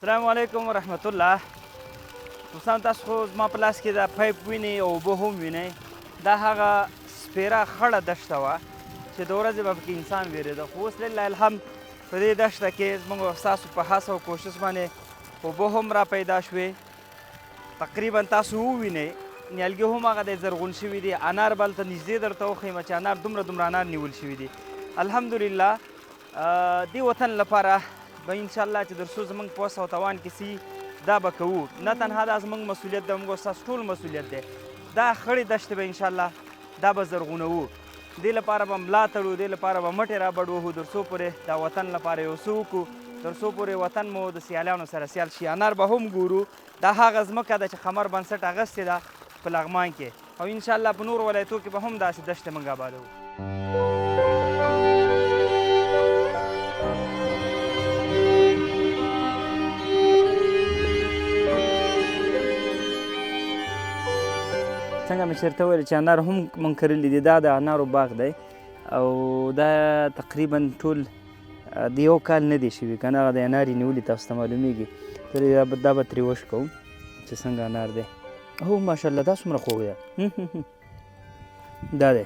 السلام علیکم ورحمت الله. دوستان تاسو خو زما په لاس کې دا پایپ وینئ او اوبه هم وینئ. دا هغه سپیره خړه دښته وه چې د ورځې به پکې انسان ویرېده، خو اوس لله الحمد په دې دښته کې زموږ او ستاسو په هڅه او کوشش باندې اوبه هم را پیدا شوې. تقریبا تاسو ووینئ نیالګي هم هغه دی زرغون شوي دي. انار به هلته نږدې درته وښیم چې انار دومره انار نیول شوي دي. الحمدلله دې وطن لپاره به انشاءالله چې تر څو زموږ په وس او توان کې سي دا به کوو. نه تنها دا زموږ مسؤلیت دی، موږ ستاسو ټول مسؤلیت دی. دا خړې دښتې به انشاءالله دا به زرغونوو. دې لپاره به ملا تړو، دې لپاره به مټې را بډ وهو تر څو پورې دا وطن لپاره یو څه وکړو، تر څو پورې وطن مو د سیالانو سره سیال شي. انار به هم ګورو. دا هغه ځمکه ده چې قمر بنسټ اخیستې ده په لغمان کې، او انشاءالله په نورو ولایتو کې به هم داسې دښتې موږ آبادوو. څنګه مې چېرته ویل چې انار هم موږ کرلي دي. دا د انارو باغ دی او دا تقریبا ټول د یو کال نه دی شوي که نه، هغه د انار یې نیولي تاسو ته معلومیږي. دا به ترې وش کوم چې څنګه انار دی. هو ماشاءالله دا څومره خوږ دی. دا دی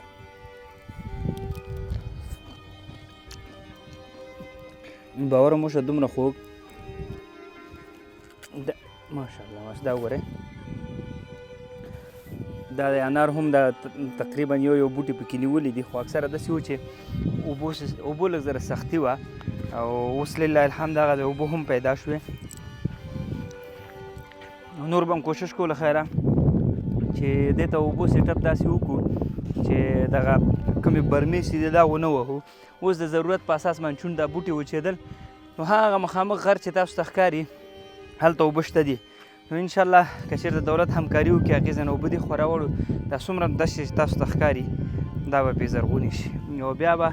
باور مو شه دومره خوږ ماشاءالله. دا وګورئ دا د انار هم دا تقریبا یو بوټي پکې نیولي دي، خو اکثره داسې و چې اوبو لږ زره سختي وه، او اوس لله الحمد هغه د اوبو هم پیدا شوې. نور به هم کوشش کوو له خیره چې دې ته اوبو سیټ اپ داسې وکړو چې دغه کومې برمې چې دي دا ونه وهو. اوس د ضرورت په اساس باندې چون دا بوټي وچېدل، نو هغه مخامخ غر چې تاسو ته ښکاري هلته اوبه شته دي. نو انشاءالله که چېرته دولت همکاري وکړي هغې ځای نه اوبه دې خو راوړو. دا څومره دښتې چې تاسو ته ښکاري دا به پرې زرغونې شي، او بیا به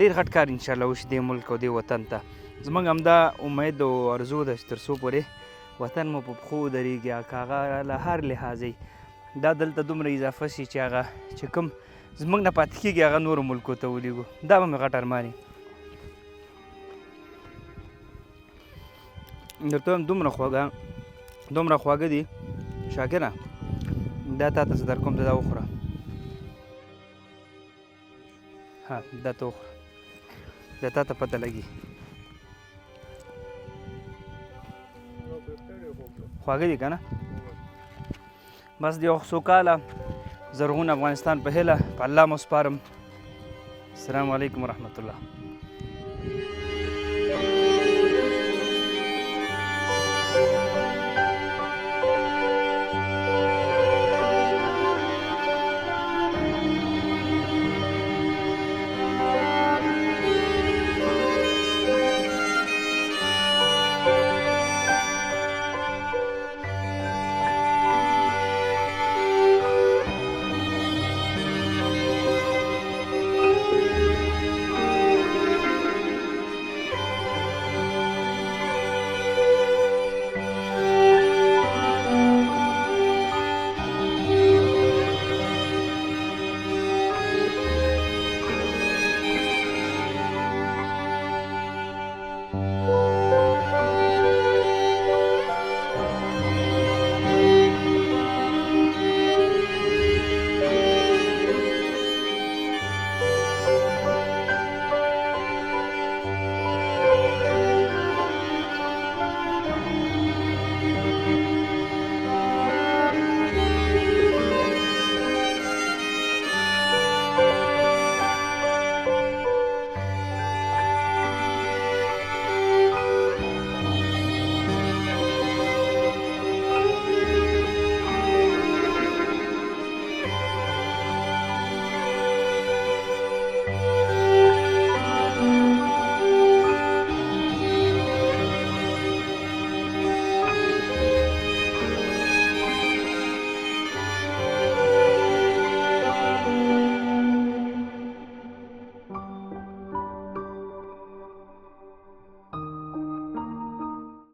ډېر غټ کار انشاءالله وشي دې ملک او دې وطن ته. زموږ همدا امید او ارزو ده چې تر څو پورې وطن مو په پښو ودرېږي، که هغه له هر لحاظه دا دلته دومره اضافه شي چې هغه چې کوم زموږ نه پاتې کېږي هغه نورو ملکو ته ولېږو. دا به مې غټ ارمان وي. درته وایم دومره خواږه دي شاکره. دا تا ته څه در کوم ته دا وخوره. ها دا ته وخوره، دا تا ته پته لګي. خواږه دي که نه؟ بس د یو سوکاله زرغون افغانستان په هیله په الله مو سپارم. السلام علیکم ورحمت الله.